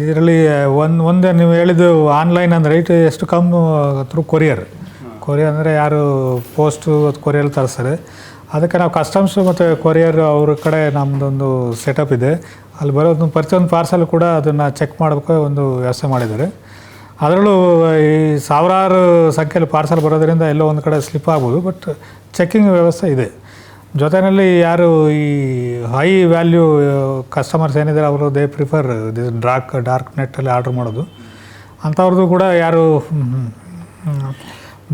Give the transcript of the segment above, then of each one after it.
ಇದರಲ್ಲಿ ಒಂದು ನೀವು ಹೇಳಿದ್ದು ಆನ್ಲೈನ್ ಅಂದರೆ ರೈಟ್ ಎಷ್ಟು ಕಮ್ಮಿ ಥ್ರೂ ಕೊರಿಯರ್ ಅಂದರೆ ಯಾರು ಪೋಸ್ಟು ಕೊರಿಯರ್ ತರಿಸ್ತಾರೆ. ಅದಕ್ಕೆ ನಾವು ಕಸ್ಟಮ್ಸು ಮತ್ತು ಕೊರಿಯರ್ ಅವ್ರ ಕಡೆ ನಮ್ಮದೊಂದು ಸೆಟಪ್ ಇದೆ. ಅಲ್ಲಿ ಬರೋದು ಪ್ರತಿಯೊಂದು ಪಾರ್ಸಲ್ ಕೂಡ ಅದನ್ನು ಚೆಕ್ ಮಾಡಬೇಕು ಒಂದು ವ್ಯವಸ್ಥೆ ಮಾಡಿದ್ದಾರೆ. ಅದರಲ್ಲೂ ಈ ಸಾವಿರಾರು ಸಂಖ್ಯೆಯಲ್ಲಿ ಪಾರ್ಸಲ್ ಬರೋದರಿಂದ ಎಲ್ಲೋ ಒಂದು ಕಡೆ ಸ್ಲಿಪ್ ಆಗ್ಬೋದು, ಬಟ್ ಚೆಕ್ಕಿಂಗ್ ವ್ಯವಸ್ಥೆ ಇದೆ. ಜೊತೆಯಲ್ಲಿ ಯಾರು ಈ ಹೈ ವ್ಯಾಲ್ಯೂ ಕಸ್ಟಮರ್ಸ್ ಏನಿದ್ದಾರೆ ಅವರು ದೇ ಪ್ರಿಫರ್ ದಿಸ್ ಡಾರ್ಕ್ ನೆಟ್ಟಲ್ಲಿ ಆರ್ಡ್ರ್ ಮಾಡೋದು. ಅಂಥವ್ರದ್ದು ಕೂಡ ಯಾರು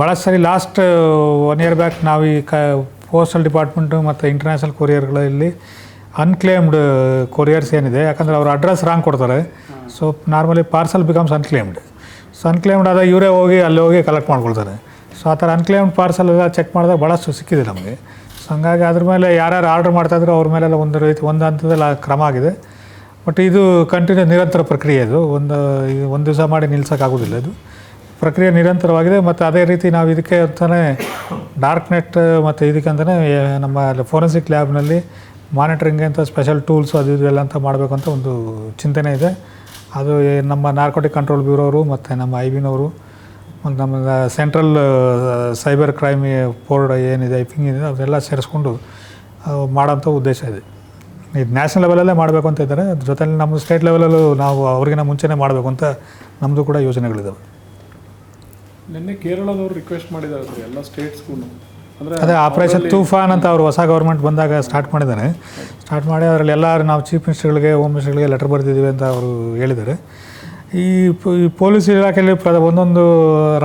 ಭಾಳಷ್ಟು ಸರಿ ಲಾಸ್ಟ್ 1 year ಬ್ಯಾಕ್ ನಾವು ಈ ಪೋಸ್ಟಲ್ ಡಿಪಾರ್ಟ್ಮೆಂಟು ಮತ್ತು ಇಂಟರ್ನ್ಯಾಷನಲ್ ಕೊರಿಯರ್ಗಳಲ್ಲಿ ಅನ್ಕ್ಲೇಮ್ಡ್ ಕೊರಿಯರ್ಸ್ ಏನಿದೆ, ಯಾಕಂದರೆ ಅವ್ರ ಅಡ್ರೆಸ್ ರಾಂಗ್ ಕೊಡ್ತಾರೆ. So normally parcel becomes unclaimed. So unclaimed ಆದಾಗ ಇವರೇ ಹೋಗಿ ಅಲ್ಲಿ ಹೋಗಿ ಕಲೆಕ್ಟ್ ಮಾಡ್ಕೊಳ್ತಾರೆ. ಸೊ ಆ ಥರ ಅನ್ಕ್ಲೇಮ್ಡ್ ಪಾರ್ಸಲ್ ಎಲ್ಲ ಚೆಕ್ ಮಾಡಿದಾಗ ಭಾಳಷ್ಟು ಸಿಕ್ಕಿದೆ ನಮಗೆ. ಸೊ ಹಂಗಾಗಿ ಅದ್ರ ಮೇಲೆ ಯಾರ್ಯಾರು ಆರ್ಡ್ರ್ ಮಾಡ್ತಾಯಿದ್ರು ಅವ್ರ ಮೇಲೆಲ್ಲ ಒಂದು ಹಂತದಲ್ಲಿ ಕ್ರಮ ಆಗಿದೆ. ಬಟ್ ಇದು ಕಂಟಿನ್ಯೂ ನಿರಂತರ ಪ್ರಕ್ರಿಯೆ. ಇದು ಒಂದು ದಿವಸ ಮಾಡಿ ನಿಲ್ಸೋಕ್ಕಾಗೋದಿಲ್ಲ. ಇದು ಪ್ರಕ್ರಿಯೆ ನಿರಂತರವಾಗಿದೆ. ಮತ್ತು ಅದೇ ರೀತಿ ನಾವು ಇದಕ್ಕೆ ಅಂತಲೇ ಡಾರ್ಕ್ ನೆಟ್ ಮತ್ತು ಇದಕ್ಕಂತಲೇ ನಮ್ಮ ಫೋರೆನ್ಸಿಕ್ ಲ್ಯಾಬ್ನಲ್ಲಿ ಮಾನಿಟ್ರಿಂಗ್ ಅಂತ ಸ್ಪೆಷಲ್ ಟೂಲ್ಸು ಅದು ಇದೆಲ್ಲ ಅಂತ ಮಾಡಬೇಕು ಅಂತ ಒಂದು ಚಿಂತನೆ ಇದೆ. ಅದು ನಮ್ಮ ನಾರ್ಕೋಟಿಕ್ ಕಂಟ್ರೋಲ್ ಬ್ಯೂರೋ ಅವರು ಮತ್ತು ನಮ್ಮ IBನವರು ಮತ್ತು ನಮ್ಮ ಸೆಂಟ್ರಲ್ ಸೈಬರ್ ಕ್ರೈಮ್ ಬೋರ್ಡ್ ಏನಿದೆ ಐಪಿಂಗ್ ಇದೆ ಅದೆಲ್ಲ ಸೇರಿಸ್ಕೊಂಡು ಮಾಡೋಂಥ ಉದ್ದೇಶ ಇದೆ. ಇದು ನ್ಯಾಷನಲ್ ಲೆವೆಲಲ್ಲೇ ಮಾಡಬೇಕು ಅಂತ ಇದ್ದಾರೆ. ಅದ್ರ ಜೊತೆಲಿ ನಮ್ಮ ಸ್ಟೇಟ್ ಲೆವೆಲಲ್ಲೂ ನಾವು ಅವ್ರಿಗಿನ ಮುಂಚೆನೇ ಮಾಡಬೇಕು ಅಂತ ನಮ್ಮದು ಕೂಡ ಯೋಜನೆಗಳಿದ್ದಾವೆ. ನಿನ್ನೆ ಕೇರಳದವರು ರಿಕ್ವೆಸ್ಟ್ ಮಾಡಿದ್ದಾರೆ ಸರ್ ಎಲ್ಲ ಸ್ಟೇಟ್ಸ್ಗೂ, ಅಂದರೆ ಅದೇ ಆಪರೇಷನ್ ತೂಫಾನ್ ಅಂತ ಅವರು ಹೊಸ ಗೌರ್ಮೆಂಟ್ ಬಂದಾಗ ಸ್ಟಾರ್ಟ್ ಮಾಡಿದ್ದಾರೆ. ಸ್ಟಾರ್ಟ್ ಮಾಡಿ ಅದರಲ್ಲಿ ಎಲ್ಲರೂ ನಾವು ಚೀಫ್ ಮಿನಿಸ್ಟರ್ಗಳಿಗೆ ಹೋಮ್ ಮಿನಿಸ್ಟರ್ಗಳಿಗೆ ಲೆಟರ್ ಬರೆದಿದ್ದೀವಿ ಅಂತ ಅವರು ಹೇಳಿದ್ದಾರೆ. ಈ ಪೊಲೀಸ್ ಇಲಾಖೆಯಲ್ಲಿ ಒಂದೊಂದು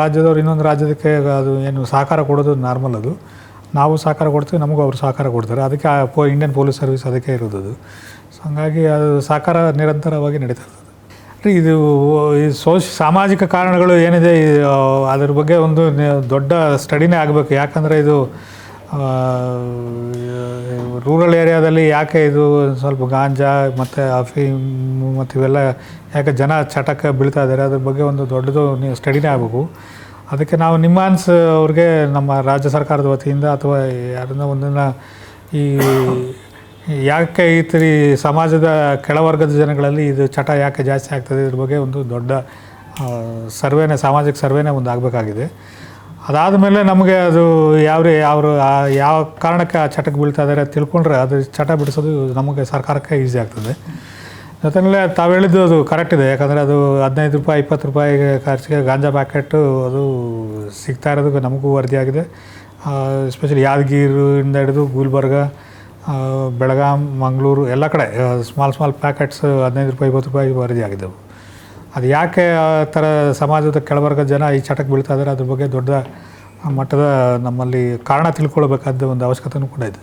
ರಾಜ್ಯದವ್ರು ಇನ್ನೊಂದು ರಾಜ್ಯದಕ್ಕೆ ಅದು ಏನು ಸಹಕಾರ ಕೊಡೋದು ನಾರ್ಮಲ್. ಅದು ನಾವು ಸಹಕಾರ ಕೊಡ್ತೀವಿ, ನಮಗೂ ಅವರು ಸಹಕಾರ ಕೊಡ್ತಾರೆ. ಅದಕ್ಕೆ ಇಂಡಿಯನ್ ಪೊಲೀಸ್ ಸರ್ವಿಸ್ ಅದಕ್ಕೆ ಇರೋದು ಅದು. ಸೊ ಹಂಗಾಗಿ ಅದು ಸಹಕಾರ ನಿರಂತರವಾಗಿ ನಡೀತಾ ಇರ್ತದೆ. ಇದು ಈ ಸಾಮಾಜಿಕ ಕಾರಣಗಳು ಏನಿದೆ ಅದ್ರ ಬಗ್ಗೆ ಒಂದು ದೊಡ್ಡ ಸ್ಟಡಿನೇ ಆಗಬೇಕು. ಯಾಕಂದರೆ ಇದು ರೂರಲ್ ಏರಿಯಾದಲ್ಲಿ ಯಾಕೆ ಇದು ಸ್ವಲ್ಪ ಗಾಂಜಾ ಮತ್ತು ಅಫೀಮ್ ಮತ್ತು ಇವೆಲ್ಲ ಯಾಕೆ ಜನ ಚಟಕ್ಕೆ ಬೀಳ್ತಾ ಇದ್ದಾರೆ, ಅದ್ರ ಬಗ್ಗೆ ಒಂದು ದೊಡ್ಡದು ಸ್ಟಡಿನೇ ಆಗಬೇಕು. ಅದಕ್ಕೆ ನಾವು ನಿಮ್ಮಾನ್ಸ್ ಅವ್ರಿಗೆ ನಮ್ಮ ರಾಜ್ಯ ಸರ್ಕಾರದ ವತಿಯಿಂದ ಅಥವಾ ಯಾರನ್ನ ಒಂದನ್ನು ಈ ಯಾಕೆ ಈ ಥರ ಸಮಾಜದ ಕೆಳವರ್ಗದ ಜನಗಳಲ್ಲಿ ಇದು ಚಟ ಯಾಕೆ ಜಾಸ್ತಿ ಆಗ್ತದೆ ಇದ್ರ ಬಗ್ಗೆ ಒಂದು ದೊಡ್ಡ ಸಾಮಾಜಿಕ ಸರ್ವೇನೇ ಒಂದು ಆಗಬೇಕಾಗಿದೆ. ಅದಾದ ಮೇಲೆ ನಮಗೆ ಅದು ಯಾವ ಕಾರಣಕ್ಕೆ ಆ ಚಟಕ್ಕೆ ಬೀಳ್ತಾ ಇದ್ದಾರೆ ತಿಳ್ಕೊಂಡ್ರೆ ಅದು ಚಟ ಬಿಡಿಸೋದು ನಮಗೆ ಸರ್ಕಾರಕ್ಕೆ ಈಸಿ ಆಗ್ತದೆ. ಜೊತೆಯಲ್ಲೇ ತಾವು ಹೇಳಿದ್ದು ಅದು ಕರೆಕ್ಟ್ ಇದೆ. ಯಾಕಂದರೆ ಅದು 15 ರೂಪಾಯಿ 20 ರೂಪಾಯಿ ಖರ್ಚಿಗೆ ಗಾಂಜಾ ಪ್ಯಾಕೆಟು ಅದು ಸಿಗ್ತಾ ಇರೋದು ನಮಗೂ ವರದಿಯಾಗಿದೆ. ಎಸ್ಪೆಷಲಿ ಯಾದಗಿರಿಯಿಂದ ಹಿಡಿದು ಗುಲ್ಬರ್ಗ, ಬೆಳಗಾಂ, ಮಂಗಳೂರು ಎಲ್ಲ ಕಡೆ ಸ್ಮಾಲ್ ಪ್ಯಾಕೆಟ್ಸ್ 15 ರೂಪಾಯಿ 20 ರೂಪಾಯಿ ವರದಿ ಆಗಿದ್ದವು. ಅದು ಯಾಕೆ ಆ ಥರ ಸಮಾಜದ ಕೆಳವರ್ಗದ ಜನ ಈ ಚಟಕ್ಕೆ ಬೀಳ್ತಾ ಇದ್ದಾರೆ ಅದ್ರ ಬಗ್ಗೆ ದೊಡ್ಡ ಮಟ್ಟದ ನಮ್ಮಲ್ಲಿ ಕಾರಣ ತಿಳ್ಕೊಳ್ಬೇಕಾದ ಒಂದು ಅವಶ್ಯಕತೆಯೂ ಕೂಡ ಇದೆ.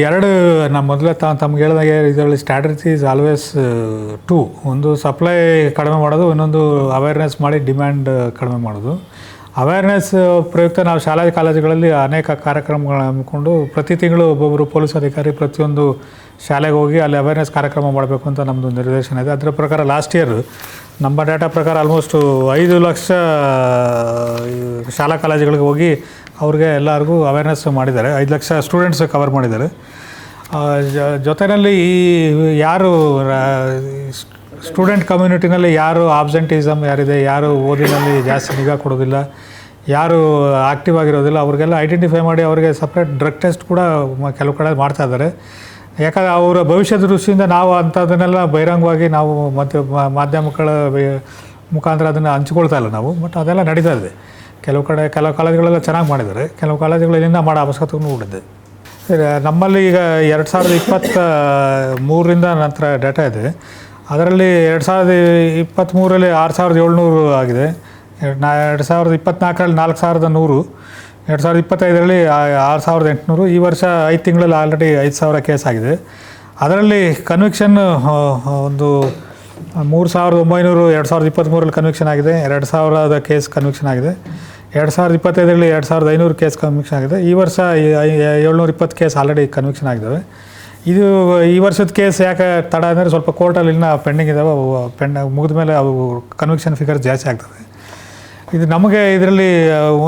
ಎರಡು ನಮ್ಮ ಮೊದಲೇ ತಮ್ಗೆ ಹೇಳಿದಾಗೆ ಇದರಲ್ಲಿ ಸ್ಟ್ರಾಟಜಿ ಈಸ್ ಆಲ್ವೇಸ್ ಟೂ. ಒಂದು ಸಪ್ಲೈ ಕಡಿಮೆ ಮಾಡೋದು, ಇನ್ನೊಂದು ಅವೇರ್ನೆಸ್ ಮಾಡಿ ಡಿಮ್ಯಾಂಡ್ ಕಡಿಮೆ ಮಾಡೋದು. ಅವೇರ್ನೆಸ್ ಪ್ರಯುಕ್ತ ನಾವು ಶಾಲಾ ಕಾಲೇಜುಗಳಲ್ಲಿ ಅನೇಕ ಕಾರ್ಯಕ್ರಮಗಳನ್ನ ಹಮ್ಮಿಕೊಂಡು ಪ್ರತಿ ತಿಂಗಳು ಒಬ್ಬೊಬ್ಬರು ಪೊಲೀಸ್ ಅಧಿಕಾರಿ ಪ್ರತಿಯೊಂದು ಶಾಲೆಗೆ ಹೋಗಿ ಅಲ್ಲಿ ಅವೇರ್ನೆಸ್ ಕಾರ್ಯಕ್ರಮ ಮಾಡಬೇಕು ಅಂತ ನಮ್ಮದು ನಿರ್ದೇಶನ ಇದೆ. ಅದರ ಪ್ರಕಾರ ಲಾಸ್ಟ್ ಇಯರ್ ನಮ್ಮ ಡೇಟಾ ಪ್ರಕಾರ ಆಲ್ಮೋಸ್ಟು 5 ಲಕ್ಷ ಶಾಲಾ ಕಾಲೇಜುಗಳಿಗೆ ಹೋಗಿ ಅವ್ರಿಗೆ ಎಲ್ಲರಿಗೂ ಅವೇರ್ನೆಸ್ ಮಾಡಿದ್ದಾರೆ. 5 ಲಕ್ಷ ಸ್ಟೂಡೆಂಟ್ಸ್ ಕವರ್ ಮಾಡಿದ್ದಾರೆ. ಜೊತೆಯಲ್ಲಿ ಈ ಯಾರು ಸ್ಟೂಡೆಂಟ್ ಕಮ್ಯುನಿಟಿನಲ್ಲಿ ಯಾರು ಆಬ್ಸೆಂಟಿಸಮ್ ಯಾರಿದೆ, ಯಾರು ಓದಿನಲ್ಲಿ ಜಾಸ್ತಿ ನಿಗಾ ಕೊಡೋದಿಲ್ಲ, ಯಾರು ಆ್ಯಕ್ಟಿವ್ ಆಗಿರೋದಿಲ್ಲ, ಅವ್ರಿಗೆಲ್ಲ ಐಡೆಂಟಿಫೈ ಮಾಡಿ ಅವರಿಗೆ ಸಪ್ರೇಟ್ ಡ್ರಗ್ ಟೆಸ್ಟ್ ಕೂಡ ಕೆಲವು ಕಡೆ ಮಾಡ್ತಾ ಇದ್ದಾರೆ. ಯಾಕಂದರೆ ಅವರ ಭವಿಷ್ಯದ ದೃಷ್ಟಿಯಿಂದ ನಾವು ಅಂಥದ್ದನ್ನೆಲ್ಲ ಬಹಿರಂಗವಾಗಿ ನಾವು ಮಾಧ್ಯಮಗಳ ಮುಖಾಂತರ ಅದನ್ನು ಹಂಚ್ಕೊಳ್ತಾ ಇಲ್ಲ ನಾವು. ಬಟ್ ಅದೆಲ್ಲ ನಡೀತಾ ಇದೆ. ಕೆಲವು ಕಾಲೇಜುಗಳೆಲ್ಲ ಚೆನ್ನಾಗಿ ಮಾಡಿದ್ದಾರೆ, ಕೆಲವು ಕಾಲೇಜುಗಳಿಂದ ಮಾಡೋ ಅವಶ್ಯಕತೆಯೂ ಉಳಿದೆ. ನಮ್ಮಲ್ಲಿ ಈಗ 2023ರಿಂದ ನಂತರ ಡೇಟಾ ಇದೆ. ಅದರಲ್ಲಿ 2023ರಲ್ಲಿ 6700 ಆಗಿದೆ, 2024ರಲ್ಲಿ 4100, 2025ರಲ್ಲಿ 6800. ಈ ವರ್ಷ 5 ತಿಂಗಳಲ್ಲಿ ಆಲ್ರೆಡಿ 5000 ಕೇಸ್ ಆಗಿದೆ. ಅದರಲ್ಲಿ ಕನ್ವಿಕ್ಷನ್ ಒಂದು 3900 2023ರಲ್ಲಿ ಕನ್ವಿಕ್ಷನ್ ಆಗಿದೆ, 2000 ಕೇಸ್ ಕನ್ವಿಕ್ಷನ್ ಆಗಿದೆ. 2025ರಲ್ಲಿ 2500 ಕೇಸ್ ಕನ್ವಿಕ್ಷನ್ ಆಗಿದೆ. ಈ ವರ್ಷ 720 ಕೇಸ್ ಆಲ್ರೆಡಿ ಕನ್ವಿಕ್ಷನ್ ಆಗಿದ್ದಾವೆ. ಇದು ಈ ವರ್ಷದ ಕೇಸ್ ಯಾಕೆ ತಡ ಅಂದರೆ ಸ್ವಲ್ಪ ಕೋರ್ಟಲ್ಲಿ ಇನ್ನೂ ಪೆಂಡಿಂಗ್ ಇದ್ದಾವೆ. ಅವು ಮುಗಿದ ಮೇಲೆ ಅವು ಕನ್ವಿಕ್ಷನ್ ಫಿಗರ್ ಜಾಸ್ತಿ ಆಗ್ತದೆ. ಇದು ನಮಗೆ ಇದರಲ್ಲಿ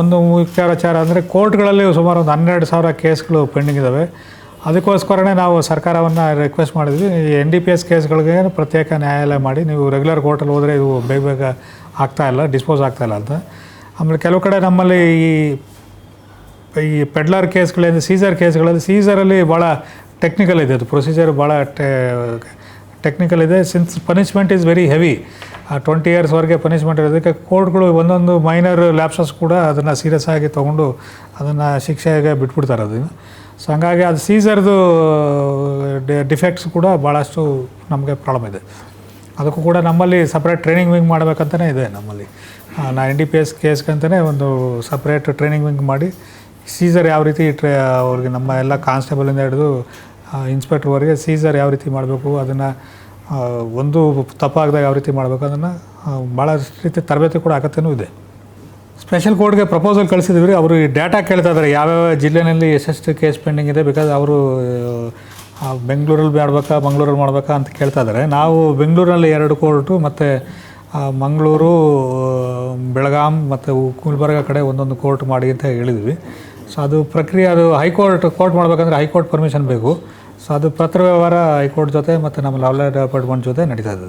ಒಂದು ಮುಖ್ಯ ವಿಚಾರ ಅಂದರೆ ಕೋರ್ಟ್ಗಳಲ್ಲಿ ಸುಮಾರು ಒಂದು 12,000 ಕೇಸ್ಗಳು ಪೆಂಡಿಂಗ್ ಇದ್ದಾವೆ. ಅದಕ್ಕೋಸ್ಕರನೇ ನಾವು ಸರ್ಕಾರವನ್ನು ರಿಕ್ವೆಸ್ಟ್ ಮಾಡಿದ್ವಿ, ಈ NDPS ಕೇಸ್ಗಳಿಗೆ ಪ್ರತ್ಯೇಕ ನ್ಯಾಯಾಲಯ ಮಾಡಿ, ನೀವು ರೆಗ್ಯುಲರ್ ಕೋರ್ಟಲ್ಲಿ ಹೋದರೆ ಇದು ಬೇಗ ಆಗ್ತಾಯಿಲ್ಲ, ಡಿಸ್ಪೋಸ್ ಆಗ್ತಾಯಿಲ್ಲ ಅಂತ. ಆಮೇಲೆ ಕೆಲವು ಕಡೆ ನಮ್ಮಲ್ಲಿ ಈ ಪೆಡ್ಲರ್ ಕೇಸ್ಗಳಿಂದ ಸೀಸರ್ ಕೇಸ್ಗಳಲ್ಲಿ, ಸೀಸರಲ್ಲಿ ಭಾಳ ಟೆಕ್ನಿಕಲ್ ಇದೆ, ಅದು ಪ್ರೊಸೀಜರ್ ಭಾಳ ಟೆಕ್ನಿಕಲ್ ಇದೆ. Since punishment is very heavy, 20 ಇಯರ್ಸ್ವರೆಗೆ ಪನಿಷ್ಮೆಂಟ್ ಇರೋದಕ್ಕೆ ಕೋರ್ಟ್ಗಳು ಒಂದೊಂದು ಮೈನರ್ ಲ್ಯಾಪ್ಸಸ್ ಕೂಡ ಅದನ್ನು ಸೀರಿಯಸ್ ಆಗಿ ತೊಗೊಂಡು ಅದನ್ನು ಶಿಕ್ಷೆಗೆ ಬಿಟ್ಬಿಡ್ತಾರೆ ಅದನ್ನು. ಸೊ ಹಂಗಾಗಿ ಅದು ಸೀಸರ್ದು ಡಿಫೆಕ್ಟ್ಸ್ ಕೂಡ ಭಾಳಷ್ಟು ನಮಗೆ ಪ್ರಾಬ್ಲಮ್ ಇದೆ. ಅದಕ್ಕೂ ಕೂಡ ನಮ್ಮಲ್ಲಿ ಸಪ್ರೇಟ್ ಟ್ರೈನಿಂಗ್ ವಿಂಗ್ ಮಾಡಬೇಕಂತಲೇ ಇದೆ ನಮ್ಮಲ್ಲಿ. NDPS ಕೇಸ್ಗಂತಲೇ ಒಂದು ಸಪ್ರೇಟ್ ಟ್ರೈನಿಂಗ್ ವಿಂಗ್ ಮಾಡಿ ಸೀಸರ್ ಯಾವ ರೀತಿ ಅವ್ರಿಗೆ ನಮ್ಮ ಎಲ್ಲ ಕಾನ್ಸ್ಟೇಬಲಿಂದ ಹಿಡಿದು ಇನ್ಸ್ಪೆಕ್ಟ್ರ್ವರೆಗೆ ಸೀಸರ್ ಯಾವ ರೀತಿ ಮಾಡಬೇಕು, ಅದನ್ನು ಒಂದು ತಪ್ಪಾಗದಾಗ ಯಾವ ರೀತಿ ಮಾಡಬೇಕು, ಅದನ್ನು ಭಾಳ ರೀತಿ ತರಬೇತಿ ಕೂಡ ಆಗತ್ತೇನೂ ಇದೆ. ಸ್ಪೆಷಲ್ ಕೋರ್ಟ್ಗೆ ಪ್ರಪೋಸಲ್ ಕಳಿಸಿದ್ವಿ ರೀ. ಅವರು ಈ ಡೇಟಾ ಕೇಳ್ತಾ ಇದ್ದಾರೆ, ಯಾವ್ಯಾವ ಜಿಲ್ಲೆಯಲ್ಲಿ ಎಷ್ಟೆಷ್ಟು ಕೇಸ್ ಪೆಂಡಿಂಗ್ ಇದೆ, ಬಿಕಾಸ್ ಅವರು ಬೆಂಗಳೂರಲ್ಲಿ ಮಾಡ್ಬೇಕಾ ಮಂಗಳೂರಲ್ಲಿ ಮಾಡ್ಬೇಕಾ ಅಂತ ಕೇಳ್ತಾ ಇದ್ದಾರೆ. ನಾವು ಬೆಂಗಳೂರಲ್ಲಿ 2 ಕೋರ್ಟು ಮತ್ತು ಮಂಗಳೂರು, ಬೆಳಗಾಂ ಮತ್ತು ಗುಲ್ಬರ್ಗ ಕಡೆ ಒಂದೊಂದು ಕೋರ್ಟ್ ಮಾಡಿ ಅಂತ ಹೇಳಿದ್ವಿ. ಸೊ ಅದು ಪ್ರಕ್ರಿಯೆ, ಅದು ಕೋರ್ಟ್ ಮಾಡಬೇಕಂದ್ರೆ ಹೈಕೋರ್ಟ್ ಪರ್ಮಿಷನ್ ಬೇಕು. ಸೊ ಅದು ಪತ್ರ ವ್ಯವಹಾರ ಹೈಕೋರ್ಟ್ ಜೊತೆ ಮತ್ತು ನಮ್ಮ ಲಾ ಡಿಪಾರ್ಟ್ಮೆಂಟ್ ಜೊತೆ ನಡೀತಾ ಇದೆ.